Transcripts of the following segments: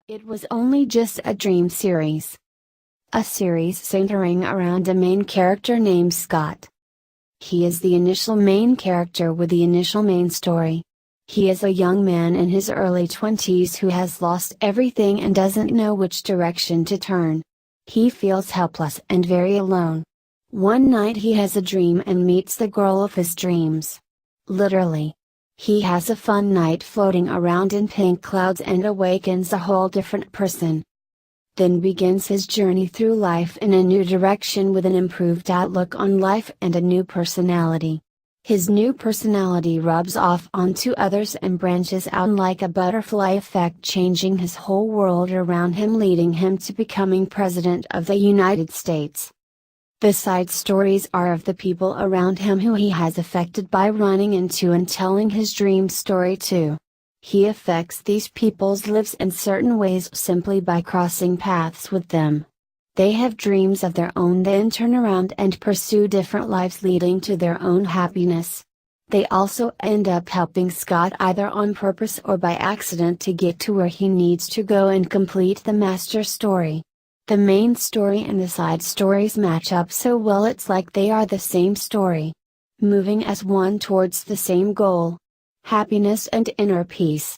It was only just a dream series. A series centering around a main character named Scott. He is the initial main character with the initial main story. He is a young man in his early 20s who has lost everything and doesn't know which direction to turn. He feels helpless and very alone. One night he has a dream and meets the girl of his dreams. Literally. He has a fun night floating around in pink clouds and awakens a whole different person. Then begins his journey through life in a new direction with an improved outlook on life and a new personality. His new personality rubs off onto others and branches out like a butterfly effect, changing his whole world around him, leading him to becoming President of the United States. The side stories are of the people around him who he has affected by running into and telling his dream story to. He affects these people's lives in certain ways simply by crossing paths with them. They have dreams of their own, then turn around and pursue different lives leading to their own happiness. They also end up helping Scott either on purpose or by accident to get to where he needs to go and complete the master story. The main story and the side stories match up so well, it's like they are the same story. Moving as one towards the same goal. Happiness and inner peace.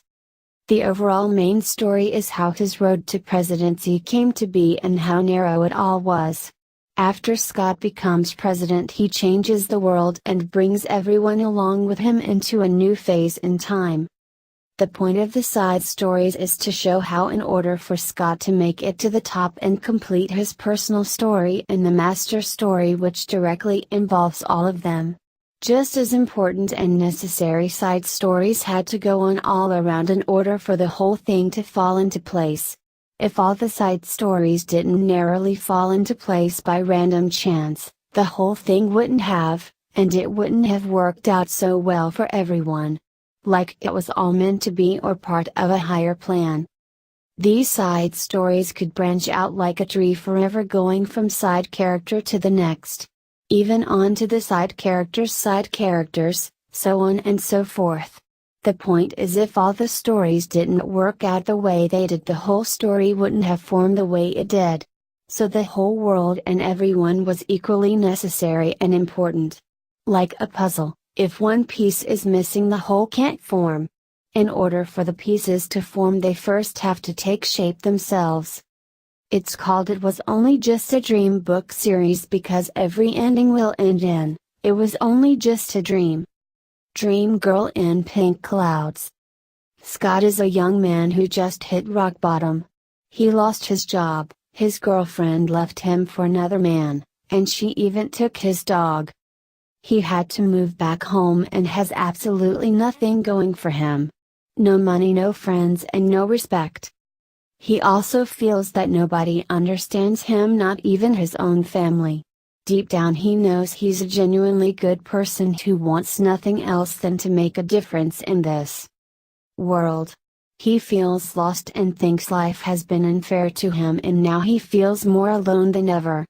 The overall main story is how his road to presidency came to be and how narrow it all was. After Scott becomes president, he changes the world and brings everyone along with him into a new phase in time. The point of the side stories is to show how, in order for Scott to make it to the top and complete his personal story and the master story, which directly involves all of them, just as important and necessary side stories had to go on all around in order for the whole thing to fall into place. If all the side stories didn't narrowly fall into place by random chance, the whole thing wouldn't have, and it wouldn't have worked out so well for everyone. Like it was all meant to be or part of a higher plan. These side stories could branch out like a tree, forever going from side character to the next. Even on to the side characters, so on and so forth. The point is, if all the stories didn't work out the way they did, the whole story wouldn't have formed the way it did. So the whole world and everyone was equally necessary and important. Like a puzzle. If one piece is missing, the whole can't form. In order for the pieces to form, they first have to take shape themselves. It's called It Was Only Just a Dream book series because every ending will end in, it was only just a dream. Dream Girl in Pink Clouds. Scott is a young man who just hit rock bottom. He lost his job, his girlfriend left him for another man, and she even took his dog. He had to move back home and has absolutely nothing going for him. No money, no friends, and no respect. He also feels that nobody understands him, not even his own family. Deep down he knows he's a genuinely good person who wants nothing else than to make a difference in this world. He feels lost and thinks life has been unfair to him, and now he feels more alone than ever.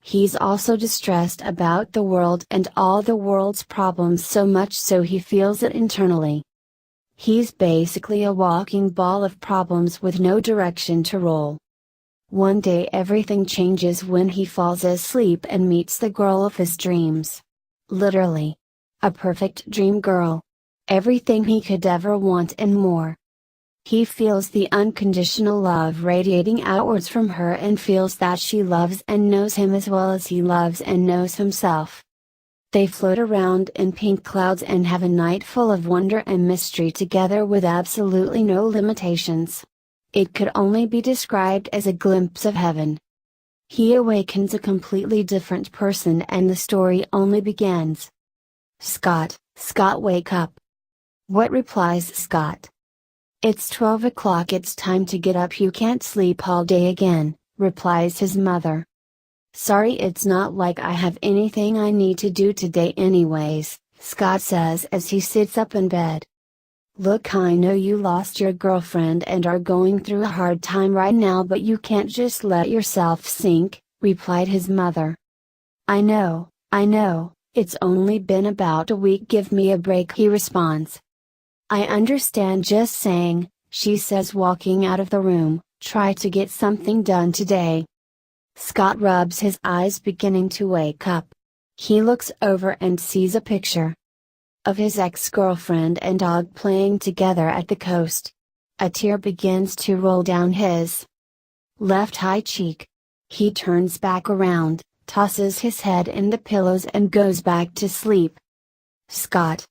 He's also distressed about the world and all the world's problems, so much so he feels it internally. He's basically a walking ball of problems with no direction to roll. One day everything changes when he falls asleep and meets the girl of his dreams. Literally. A perfect dream girl. Everything he could ever want and more. He feels the unconditional love radiating outwards from her and feels that she loves and knows him as well as he loves and knows himself. They float around in pink clouds and have a night full of wonder and mystery together with absolutely no limitations. It could only be described as a glimpse of heaven. He awakens a completely different person and the story only begins. Scott, wake up. What replies Scott? It's 12 o'clock, it's time to get up, you can't sleep all day again, replies his mother. Sorry, it's not like I have anything I need to do today anyways, Scott says as he sits up in bed. Look, I know you lost your girlfriend and are going through a hard time right now, but you can't just let yourself sink, replied his mother. I know, it's only been about a week, give me a break, he responds. I understand, just saying, she says, walking out of the room. Try to get something done today. Scott rubs his eyes, beginning to wake up. He looks over and sees a picture of his ex-girlfriend and dog playing together at the coast. A tear begins to roll down his left high cheek. He turns back around, tosses his head in the pillows and goes back to sleep. Scott,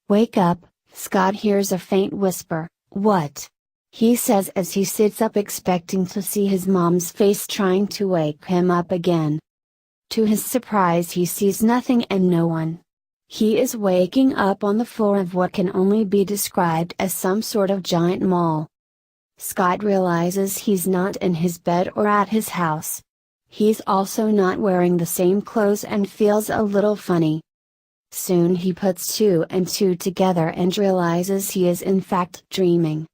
wake up. Scott hears a faint whisper. What? He says as he sits up, expecting to see his mom's face trying to wake him up again. To his surprise, he sees nothing and no one. He is waking up on the floor of what can only be described as some sort of giant mall. Scott realizes he's not in his bed or at his house. He's also not wearing the same clothes and feels a little funny. Soon he puts two and two together and realizes he is in fact dreaming.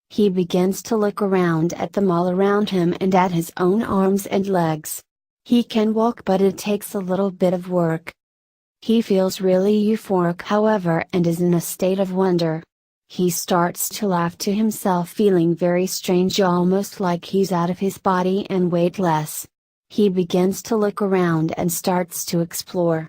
He begins to look around at the mall around him and at his own arms and legs. He can walk, but it takes a little bit of work. He feels really euphoric, however, and is in a state of wonder. He starts to laugh to himself, feeling very strange, almost like he's out of his body and weightless. He begins to look around and starts to explore.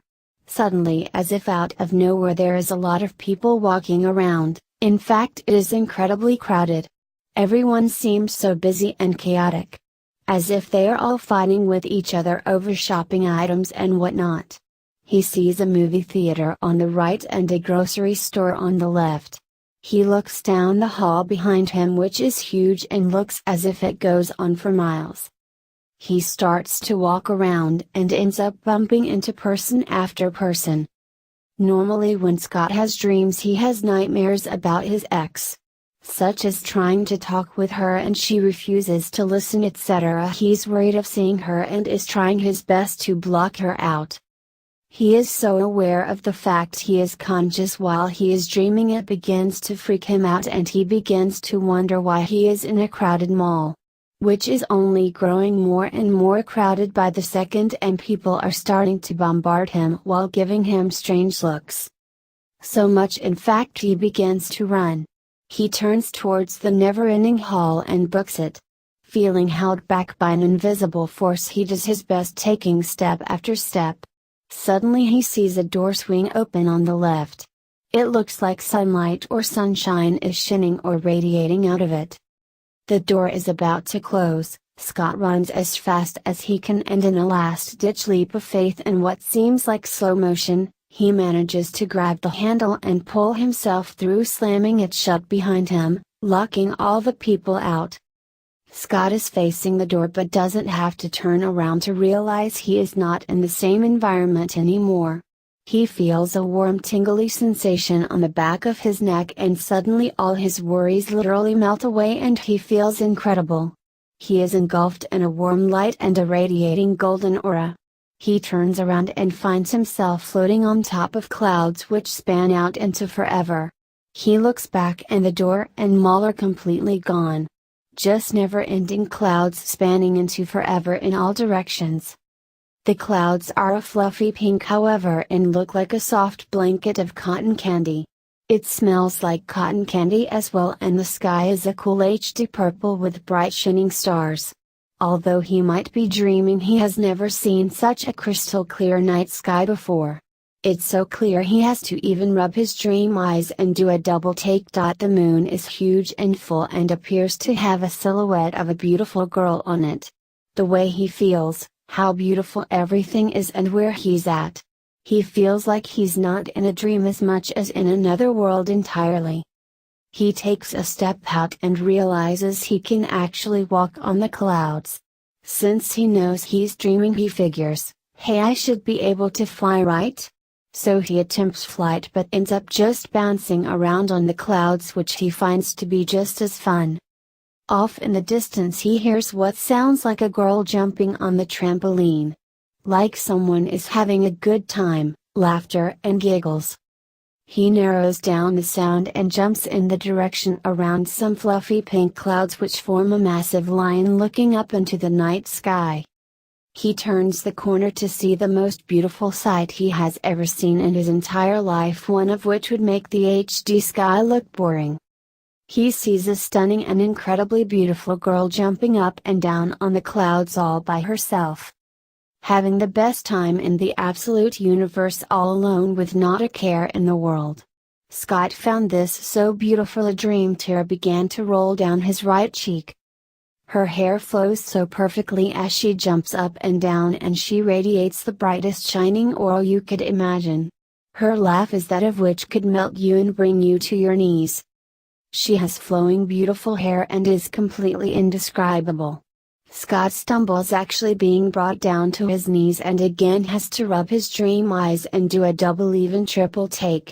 Suddenly, as if out of nowhere, there is a lot of people walking around. In fact, it is incredibly crowded. Everyone seems so busy and chaotic. As if they are all fighting with each other over shopping items and whatnot. He sees a movie theater on the right and a grocery store on the left. He looks down the hall behind him, which is huge and looks as if it goes on for miles. He starts to walk around and ends up bumping into person after person. Normally when Scott has dreams, he has nightmares about his ex. Such as trying to talk with her and she refuses to listen, etc. He's worried of seeing her and is trying his best to block her out. He is so aware of the fact he is conscious while he is dreaming, it begins to freak him out and he begins to wonder why he is in a crowded mall. Which is only growing more and more crowded by the second, and people are starting to bombard him while giving him strange looks. So much in fact he begins to run. He turns towards the never-ending hall and books it. Feeling held back by an invisible force, he does his best, taking step after step. Suddenly he sees a door swing open on the left. It looks like sunlight or sunshine is shining or radiating out of it. The door is about to close. Scott runs as fast as he can, and in a last-ditch leap of faith in what seems like slow motion, he manages to grab the handle and pull himself through, slamming it shut behind him, locking all the people out. Scott is facing the door but doesn't have to turn around to realize he is not in the same environment anymore. He feels a warm, tingly sensation on the back of his neck, and suddenly all his worries literally melt away and he feels incredible. He is engulfed in a warm light and a radiating golden aura. He turns around and finds himself floating on top of clouds which span out into forever. He looks back and the door and mall are completely gone. Just never-ending clouds spanning into forever in all directions. The clouds are a fluffy pink, however, and look like a soft blanket of cotton candy. It smells like cotton candy as well, and the sky is a cool HD purple with bright shining stars. Although he might be dreaming, he has never seen such a crystal clear night sky before. It's so clear he has to even rub his dream eyes and do a double take. The moon is huge and full and appears to have a silhouette of a beautiful girl on it. The way he feels, how beautiful everything is and where he's at. He feels like he's not in a dream as much as in another world entirely. He takes a step out and realizes he can actually walk on the clouds. Since he knows he's dreaming, he figures, hey, I should be able to fly, right? So he attempts flight but ends up just bouncing around on the clouds, which he finds to be just as fun. Off in the distance he hears what sounds like a girl jumping on the trampoline. Like someone is having a good time, laughter and giggles. He narrows down the sound and jumps in the direction around some fluffy pink clouds which form a massive line looking up into the night sky. He turns the corner to see the most beautiful sight he has ever seen in his entire life, one of which would make the HD sky look boring. He sees a stunning and incredibly beautiful girl jumping up and down on the clouds all by herself. Having the best time in the absolute universe all alone with not a care in the world. Scott found this so beautiful a dream tear began to roll down his right cheek. Her hair flows so perfectly as she jumps up and down and she radiates the brightest shining aureole you could imagine. Her laugh is that of which could melt you and bring you to your knees. She has flowing beautiful hair and is completely indescribable. Scott stumbles actually being brought down to his knees and again has to rub his dream eyes and do a double even triple take.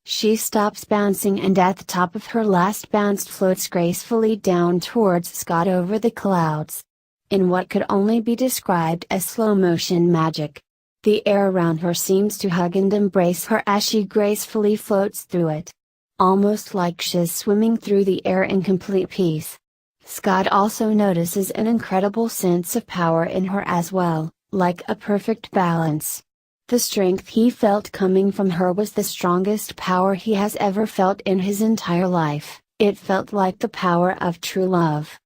She stops bouncing and at the top of her last bounce floats gracefully down towards Scott over the clouds. In what could only be described as slow motion magic. The air around her seems to hug and embrace her as she gracefully floats through it. Almost like she's swimming through the air in complete peace. Scott also notices an incredible sense of power in her as well, like a perfect balance. The strength he felt coming from her was the strongest power he has ever felt in his entire life. It felt like the power of true love.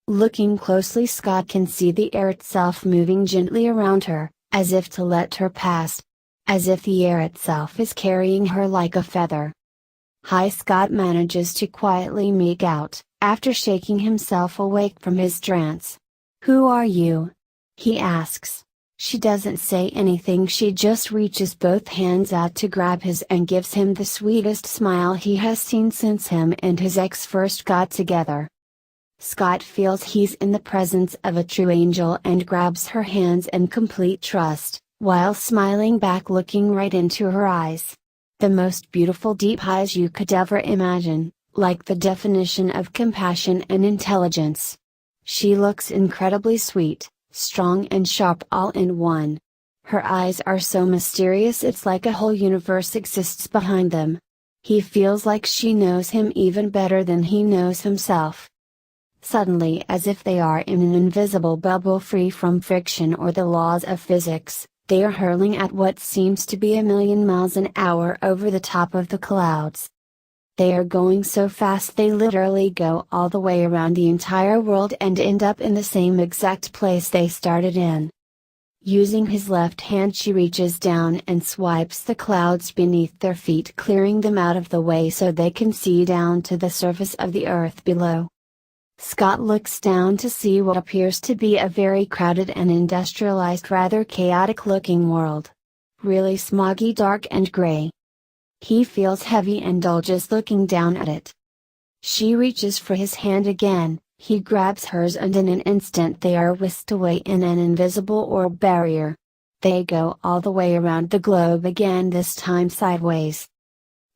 Looking closely, Scott can see the air itself moving gently around her, as if to let her pass. As if the air itself is carrying her like a feather. Scott manages to quietly meek out, after shaking himself awake from his trance. "Who are you?" he asks. She doesn't say anything, she just reaches both hands out to grab his and gives him the sweetest smile he has seen since him and his ex first got together. Scott feels he's in the presence of a true angel and grabs her hands in complete trust, while smiling back looking right into her eyes. The most beautiful deep eyes you could ever imagine, like the definition of compassion and intelligence. She looks incredibly sweet, strong and sharp all in one. Her eyes are so mysterious it's like a whole universe exists behind them. He feels like she knows him even better than he knows himself. Suddenly, as if they are in an invisible bubble free from friction or the laws of physics, they are hurling at what seems to be 1,000,000 miles an hour over the top of the clouds. They are going so fast they literally go all the way around the entire world and end up in the same exact place they started in. Using his left hand, she reaches down and swipes the clouds beneath their feet, clearing them out of the way so they can see down to the surface of the earth below. Scott looks down to see what appears to be a very crowded and industrialized, rather chaotic looking world. Really smoggy, dark and gray. He feels heavy and dull just looking down at it. She reaches for his hand again, he grabs hers and in an instant they are whisked away in an invisible orb barrier. They go all the way around the globe again, this time sideways.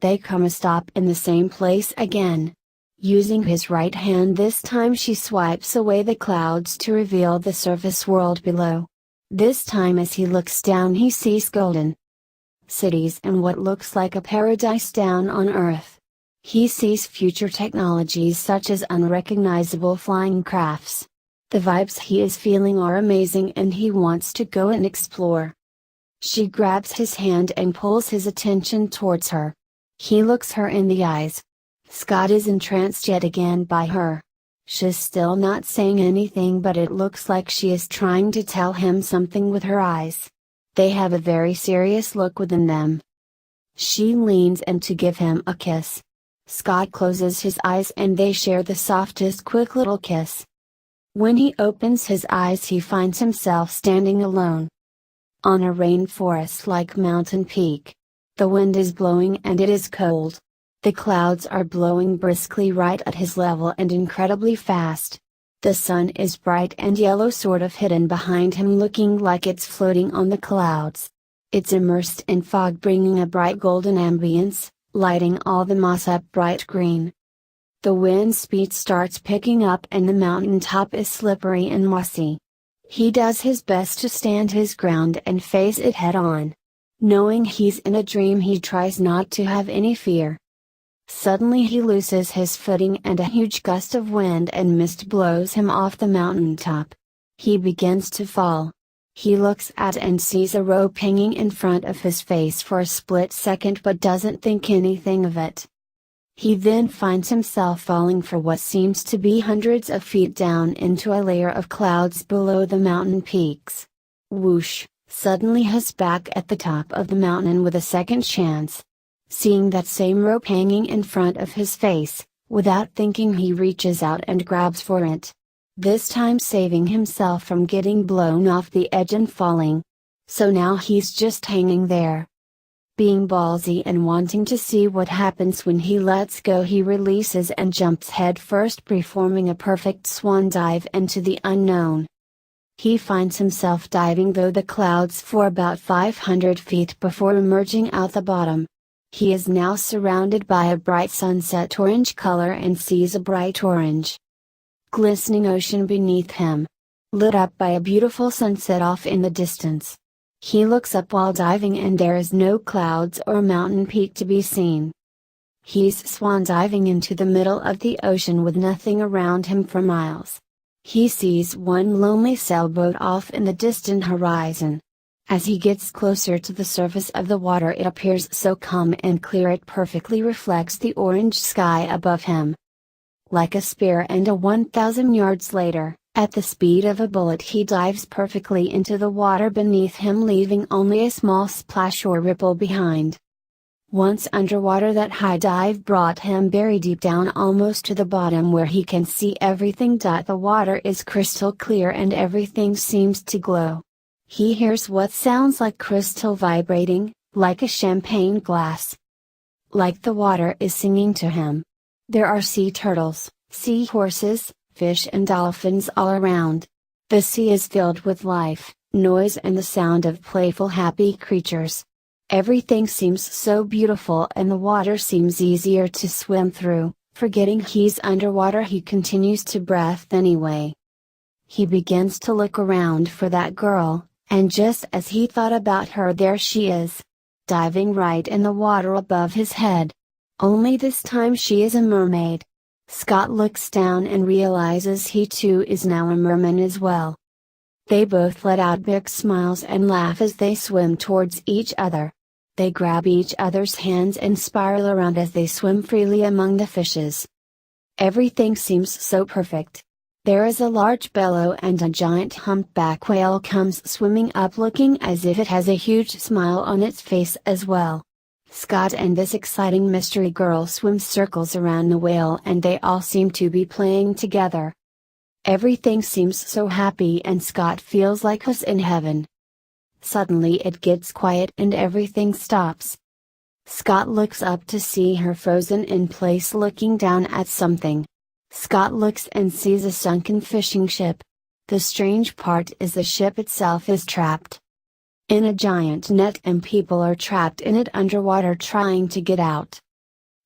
They come a stop in the same place again. Using his right hand this time, she swipes away the clouds to reveal the surface world below. This time as he looks down he sees golden cities and what looks like a paradise down on Earth. He sees future technologies such as unrecognizable flying crafts. The vibes he is feeling are amazing and he wants to go and explore. She grabs his hand and pulls his attention towards her. He looks her in the eyes. Scott is entranced yet again by her. She's still not saying anything, but it looks like she is trying to tell him something with her eyes. They have a very serious look within them. She leans in to give him a kiss. Scott closes his eyes and they share the softest quick little kiss. When he opens his eyes he finds himself standing alone on a rainforest-like mountain peak. The wind is blowing and it is cold. The clouds are blowing briskly right at his level and incredibly fast. The sun is bright and yellow, sort of hidden behind him, looking like it's floating on the clouds. It's immersed in fog, bringing a bright golden ambience, lighting all the moss up bright green. The wind speed starts picking up and the mountain top is slippery and mossy. He does his best to stand his ground and face it head on. Knowing he's in a dream, he tries not to have any fear. Suddenly he loses his footing and a huge gust of wind and mist blows him off the mountaintop. He begins to fall. He looks at and sees a rope hanging in front of his face for a split second but doesn't think anything of it. He then finds himself falling for what seems to be hundreds of feet down into a layer of clouds below the mountain peaks. Whoosh! Suddenly he's back at the top of the mountain with a second chance. Seeing that same rope hanging in front of his face, without thinking he reaches out and grabs for it. This time saving himself from getting blown off the edge and falling. So now he's just hanging there. Being ballsy and wanting to see what happens when he lets go, he releases and jumps head first, performing a perfect swan dive into the unknown. He finds himself diving through the clouds for about 500 feet before emerging out the bottom. He is now surrounded by a bright sunset orange color and sees a bright orange, glistening ocean beneath him, lit up by a beautiful sunset off in the distance. He looks up while diving and there is no clouds or mountain peak to be seen. He's swan diving into the middle of the ocean with nothing around him for miles. He sees one lonely sailboat off in the distant horizon. As he gets closer to the surface of the water, it appears so calm and clear it perfectly reflects the orange sky above him. Like a spear, and 1,000 yards later, at the speed of a bullet, he dives perfectly into the water beneath him, leaving only a small splash or ripple behind. Once underwater, that high dive brought him very deep down, almost to the bottom, where he can see everything. The water is crystal clear and everything seems to glow. He hears what sounds like crystal vibrating, like a champagne glass. Like the water is singing to him. There are sea turtles, sea horses, fish and dolphins all around. The sea is filled with life, noise and the sound of playful, happy creatures. Everything seems so beautiful and the water seems easier to swim through. Forgetting he's underwater, he continues to breathe anyway. He begins to look around for that girl, and just as he thought about her, there she is, diving right in the water above his head. Only this time she is a mermaid. Scott looks down and realizes he too is now a merman as well. They both let out big smiles and laugh as they swim towards each other. They grab each other's hands and spiral around as they swim freely among the fishes. Everything seems so perfect. There is a large bellow and a giant humpback whale comes swimming up, looking as if it has a huge smile on its face as well. Scott and this exciting mystery girl swim circles around the whale and they all seem to be playing together. Everything seems so happy and Scott feels like he's in heaven. Suddenly it gets quiet and everything stops. Scott looks up to see her frozen in place, looking down at something. Scott looks and sees a sunken fishing ship. The strange part is the ship itself is trapped in a giant net and people are trapped in it underwater trying to get out.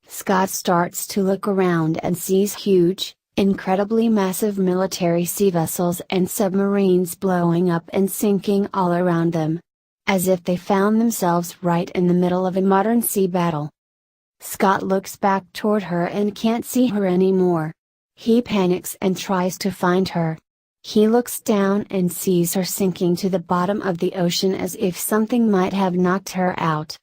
Scott starts to look around and sees huge, incredibly massive military sea vessels and submarines blowing up and sinking all around them, as if they found themselves right in the middle of a modern sea battle. Scott looks back toward her and can't see her anymore. He panics and tries to find her. He looks down and sees her sinking to the bottom of the ocean as if something might have knocked her out.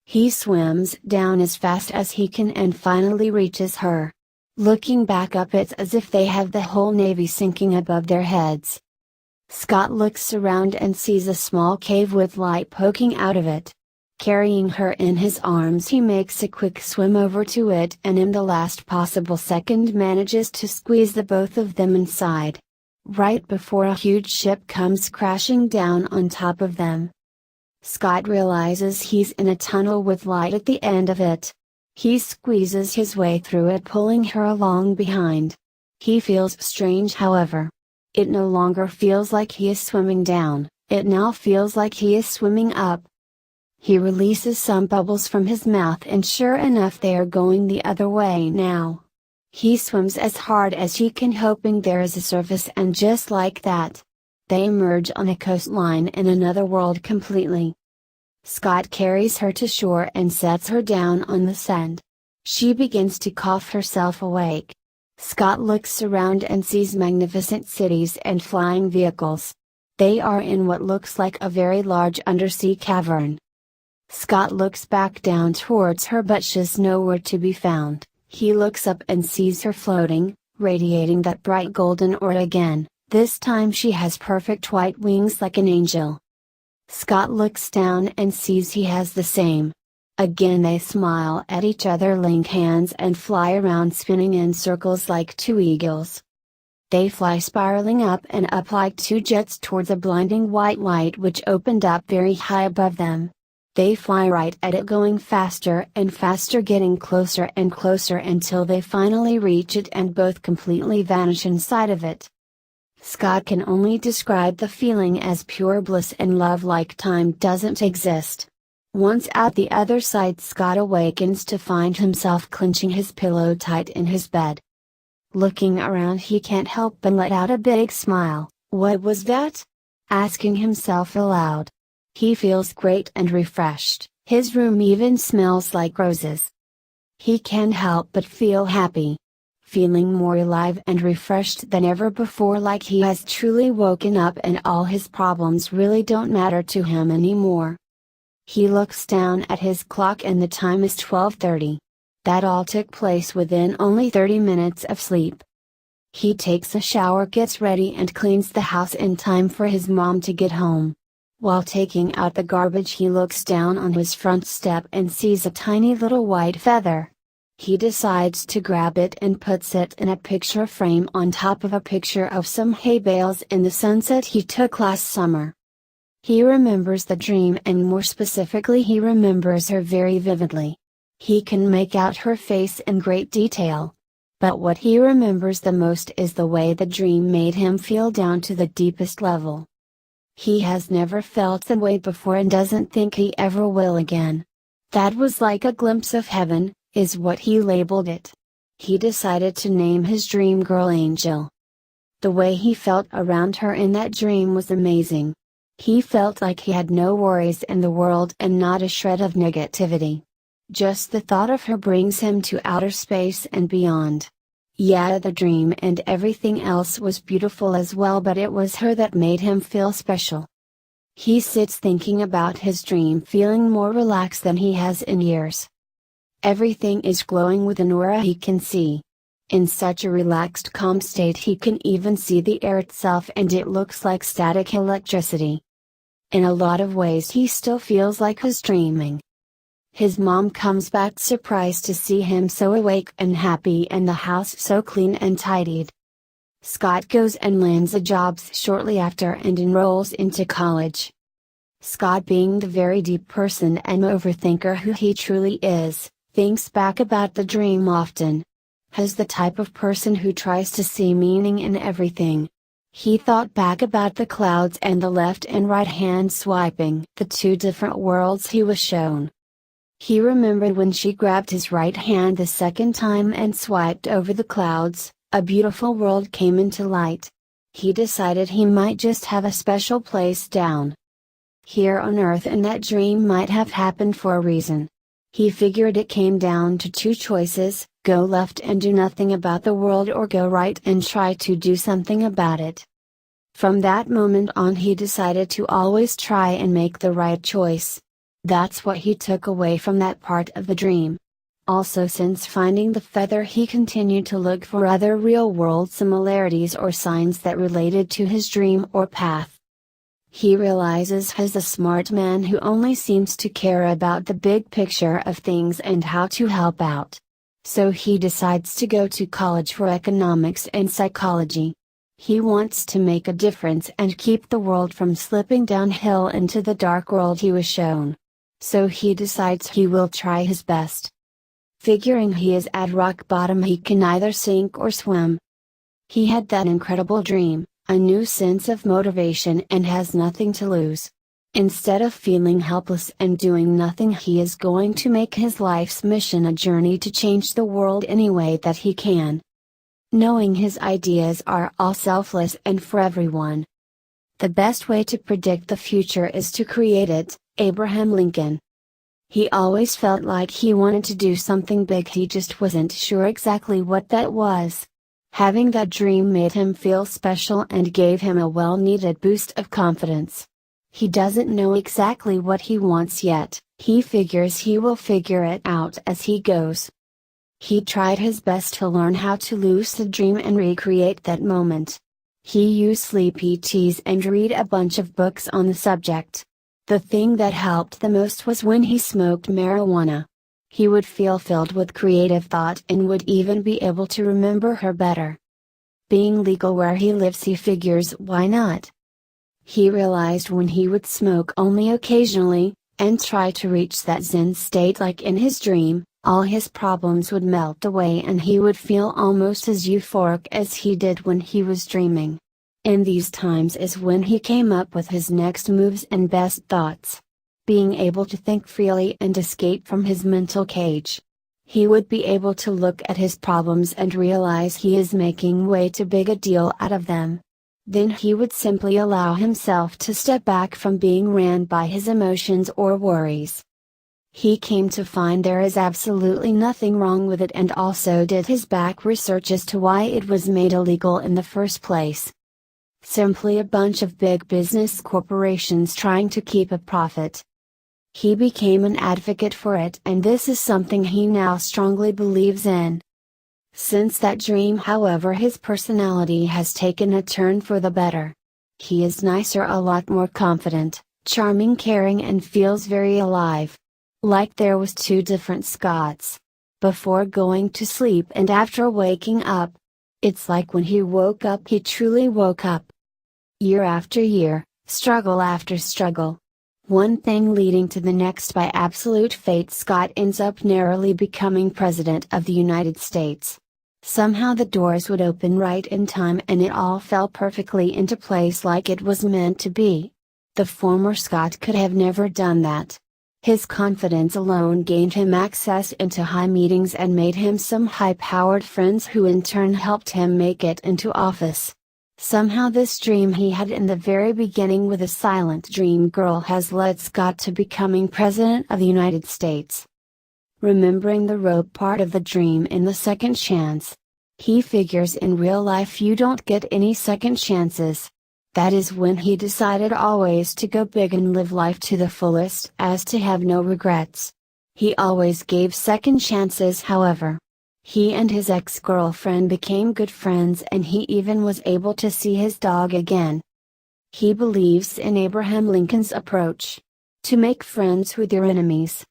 He swims down as fast as he can and finally reaches her. Looking back up, it's as if they have the whole Navy sinking above their heads. Scott looks around and sees a small cave with light poking out of it. Carrying her in his arms, he makes a quick swim over to it and in the last possible second manages to squeeze the both of them inside. Right before a huge ship comes crashing down on top of them. Scott realizes he's in a tunnel with light at the end of it. He squeezes his way through it, pulling her along behind. He feels strange, however. It no longer feels like he is swimming down, it now feels like he is swimming up. He releases some bubbles from his mouth and sure enough they are going the other way now. He swims as hard as he can, hoping there is a surface, and just like that, they emerge on a coastline in another world completely. Scott carries her to shore and sets her down on the sand. She begins to cough herself awake. Scott looks around and sees magnificent cities and flying vehicles. They are in what looks like a very large undersea cavern. Scott looks back down towards her, but she's nowhere to be found. He looks up and sees her floating, radiating that bright golden aura again. This time she has perfect white wings like an angel. Scott looks down and sees he has the same. Again they smile at each other, link hands and fly around, spinning in circles like two eagles. They fly spiraling up and up like two jets towards a blinding white light which opened up very high above them. They fly right at it, going faster and faster, getting closer and closer until they finally reach it and both completely vanish inside of it. Scott can only describe the feeling as pure bliss and love, like time doesn't exist. Once out the other side, Scott awakens to find himself clenching his pillow tight in his bed. Looking around, he can't help but let out a big smile. What was that? Asking himself aloud. He feels great and refreshed, his room even smells like roses. He can't help but feel happy. Feeling more alive and refreshed than ever before, like he has truly woken up and all his problems really don't matter to him anymore. He looks down at his clock and the time is 12:30. That all took place within only 30 minutes of sleep. He takes a shower, gets ready and cleans the house in time for his mom to get home. While taking out the garbage, he looks down on his front step and sees a tiny little white feather. He decides to grab it and puts it in a picture frame on top of a picture of some hay bales in the sunset he took last summer. He remembers the dream, and more specifically he remembers her very vividly. He can make out her face in great detail. But what he remembers the most is the way the dream made him feel down to the deepest level. He has never felt that way before and doesn't think he ever will again. That was like a glimpse of heaven, is what he labeled it. He decided to name his dream girl Angel. The way he felt around her in that dream was amazing. He felt like he had no worries in the world and not a shred of negativity. Just the thought of her brings him to outer space and beyond. Yeah, the dream and everything else was beautiful as well, but it was her that made him feel special. He sits thinking about his dream, feeling more relaxed than he has in years. Everything is glowing with an aura he can see. In such a relaxed, calm state he can even see the air itself, and it looks like static electricity. In a lot of ways he still feels like he's dreaming. His mom comes back surprised to see him so awake and happy and the house so clean and tidied. Scott goes and lands a job shortly after and enrolls into college. Scott, being the very deep person and overthinker who he truly is, thinks back about the dream often. He's the type of person who tries to see meaning in everything. He thought back about the clouds and the left and right hand swiping, the two different worlds he was shown. He remembered when she grabbed his right hand the second time and swiped over the clouds, a beautiful world came into light. He decided he might just have a special place down here on Earth, and that dream might have happened for a reason. He figured it came down to two choices: go left and do nothing about the world, or go right and try to do something about it. From that moment on he decided to always try and make the right choice. That's what he took away from that part of the dream. Also, since finding the feather, he continued to look for other real-world similarities or signs that related to his dream or path. He realizes he's a smart man who only seems to care about the big picture of things and how to help out. So he decides to go to college for economics and psychology. He wants to make a difference and keep the world from slipping downhill into the dark world he was shown. So he decides he will try his best. Figuring he is at rock bottom, he can either sink or swim. He had that incredible dream, a new sense of motivation, and has nothing to lose. Instead of feeling helpless and doing nothing, he is going to make his life's mission a journey to change the world any way that he can. Knowing his ideas are all selfless and for everyone. The best way to predict the future is to create it. Abraham Lincoln. He always felt like he wanted to do something big, he just wasn't sure exactly what that was. Having that dream made him feel special and gave him a well-needed boost of confidence. He doesn't know exactly what he wants yet, he figures he will figure it out as he goes. He tried his best to learn how to lucid dream and recreate that moment. He used sleepy teas and read a bunch of books on the subject. The thing that helped the most was when he smoked marijuana. He would feel filled with creative thought and would even be able to remember her better. Being legal where he lives, he figures, why not? He realized when he would smoke only occasionally, and try to reach that Zen state like in his dream, all his problems would melt away and he would feel almost as euphoric as he did when he was dreaming. In these times is when he came up with his next moves and best thoughts. Being able to think freely and escape from his mental cage. He would be able to look at his problems and realize he is making way too big a deal out of them. Then he would simply allow himself to step back from being ran by his emotions or worries. He came to find there is absolutely nothing wrong with it and also did his back research as to why it was made illegal in the first place. Simply a bunch of big business corporations trying to keep a profit. He became an advocate for it, and this is something he now strongly believes in. Since that dream, however, his personality has taken a turn for the better. He is nicer, a lot more confident, charming, caring, and feels very alive. Like there was two different Scotts. Before going to sleep and after waking up. It's like when he woke up, he truly woke up. Year after year, struggle after struggle. One thing leading to the next, by absolute fate, Scott ends up narrowly becoming President of the United States. Somehow the doors would open right in time and it all fell perfectly into place like it was meant to be. The former Scott could have never done that. His confidence alone gained him access into high meetings and made him some high-powered friends who in turn helped him make it into office. Somehow this dream he had in the very beginning with a silent dream girl has led Scott to becoming President of the United States. Remembering the rope part of the dream in the second chance. He figures in real life you don't get any second chances. That is when he decided always to go big and live life to the fullest, as to have no regrets. He always gave second chances, however. He and his ex-girlfriend became good friends and he even was able to see his dog again. He believes in Abraham Lincoln's approach. To make friends with your enemies.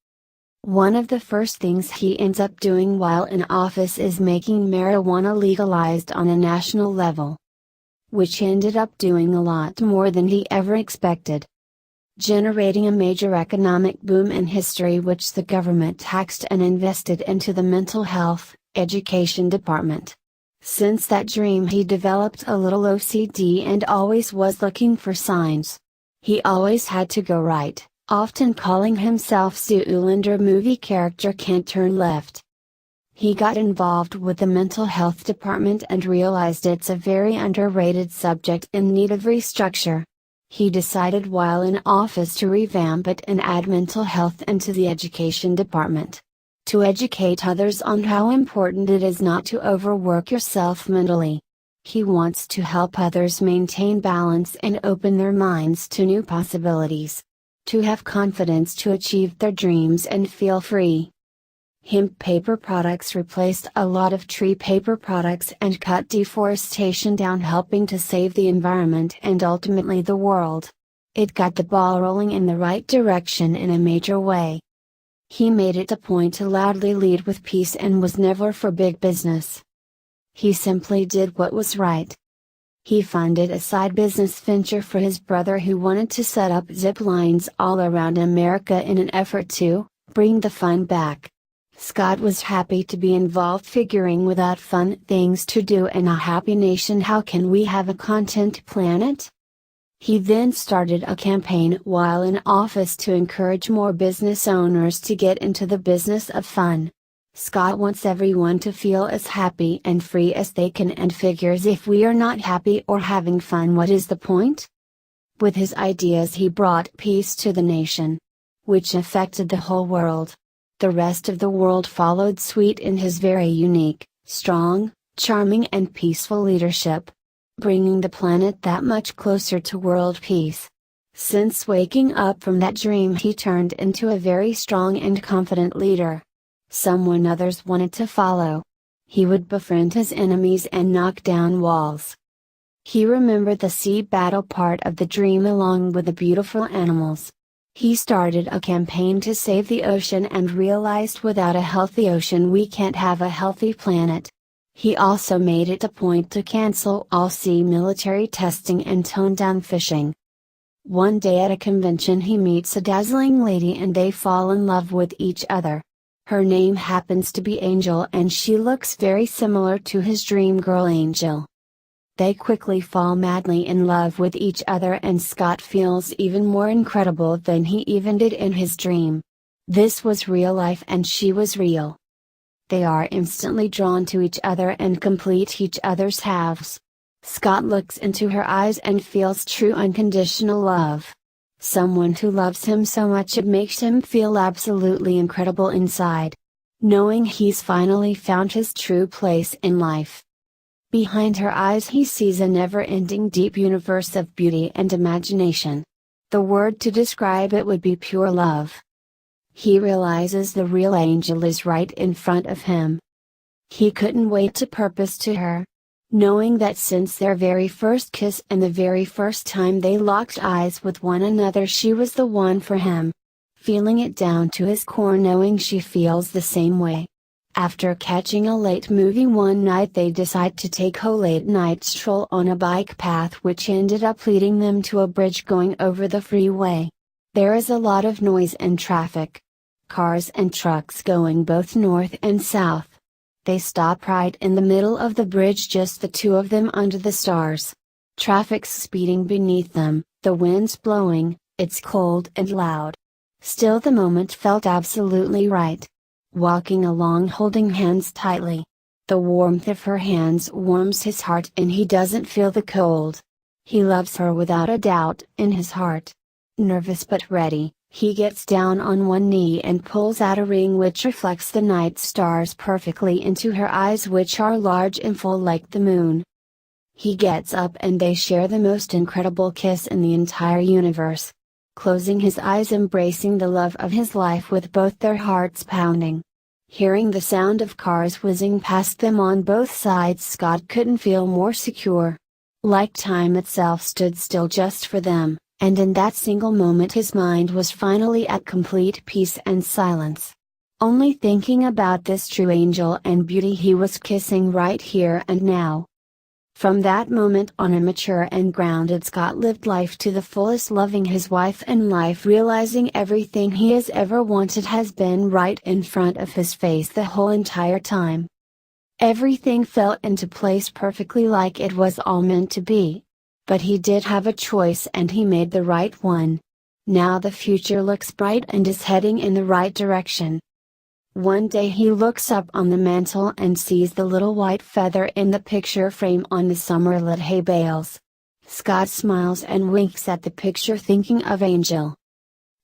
One of the first things he ends up doing while in office is making marijuana legalized on a national level. Which ended up doing a lot more than he ever expected. Generating a major economic boom in history, which the government taxed and invested into the mental health, education department. Since that dream he developed a little OCD and always was looking for signs. He always had to go right, often calling himself Zoolander movie character can't turn left. He got involved with the mental health department and realized it's a very underrated subject in need of restructure. He decided while in office to revamp it and add mental health into the education department. To educate others on how important it is not to overwork yourself mentally. He wants to help others maintain balance and open their minds to new possibilities. To have confidence to achieve their dreams and feel free. Hemp paper products replaced a lot of tree paper products and cut deforestation down, helping to save the environment and ultimately the world. It got the ball rolling in the right direction in a major way. He made it a point to loudly lead with peace and was never for big business. He simply did what was right. He funded a side business venture for his brother who wanted to set up zip lines all around America in an effort to bring the fun back. Scott was happy to be involved, figuring without fun things to do in a happy nation, how can we have a content planet? He then started a campaign while in office to encourage more business owners to get into the business of fun. Scott wants everyone to feel as happy and free as they can and figures if we are not happy or having fun, what is the point? With his ideas he brought peace to the nation, which affected the whole world. The rest of the world followed suit in his very unique, strong, charming and peaceful leadership, bringing the planet that much closer to world peace. Since waking up from that dream he turned into a very strong and confident leader. someone others wanted to follow. He would befriend his enemies and knock down walls. He remembered the sea battle part of the dream along with the beautiful animals. He started a campaign to save the ocean and realized without a healthy ocean we can't have a healthy planet. He also made it a point to cancel all sea military testing and tone down fishing. One day at a convention he meets a dazzling lady and they fall in love with each other. Her name happens to be Angel and she looks very similar to his dream girl Angel. They quickly fall madly in love with each other and Scott feels even more incredible than he even did in his dream. This was real life and she was real. They are instantly drawn to each other and complete each other's halves. Scott looks into her eyes and feels true unconditional love. Someone who loves him so much it makes him feel absolutely incredible inside. Knowing he's finally found his true place in life. Behind her eyes he sees a never-ending deep universe of beauty and imagination. The word to describe it would be pure love. He realizes the real Angel is right in front of him. He couldn't wait to propose to her. Knowing that since their very first kiss and the very first time they locked eyes with one another she was the one for him. Feeling it down to his core knowing she feels the same way. After catching a late movie one night they decide to take a late night stroll on a bike path which ended up leading them to a bridge going over the freeway. There is a lot of noise and traffic. Cars and trucks going both north and south. They stop right in the middle of the bridge, just the two of them under the stars. Traffic's speeding beneath them, the wind's blowing, it's cold and loud. Still the moment felt absolutely right. Walking along holding hands tightly. The warmth of her hands warms his heart and he doesn't feel the cold. He loves her without a doubt in his heart. Nervous but ready, he gets down on one knee and pulls out a ring which reflects the night stars perfectly into her eyes which are large and full like the moon. He gets up and they share the most incredible kiss in the entire universe. Closing his eyes, embracing the love of his life with both their hearts pounding. Hearing the sound of cars whizzing past them on both sides, Scott couldn't feel more secure. Like time itself stood still just for them, and in that single moment his mind was finally at complete peace and silence. Only thinking about this true angel and beauty he was kissing right here and now. From that moment on, a mature and grounded Scott lived life to the fullest, loving his wife and life, realizing everything he has ever wanted has been right in front of his face the whole entire time. Everything fell into place perfectly like it was all meant to be. But he did have a choice and he made the right one. Now the future looks bright and is heading in the right direction. One day he looks up on the mantle and sees the little white feather in the picture frame on the summer-lit hay bales. Scott smiles and winks at the picture, thinking of Angel.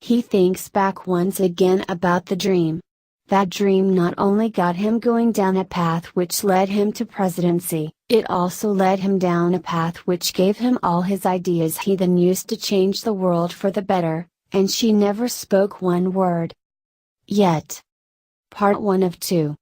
He thinks back once again about the dream. That dream not only got him going down a path which led him to presidency, it also led him down a path which gave him all his ideas he then used to change the world for the better, and she never spoke one word. Yet. Part 1 of 2.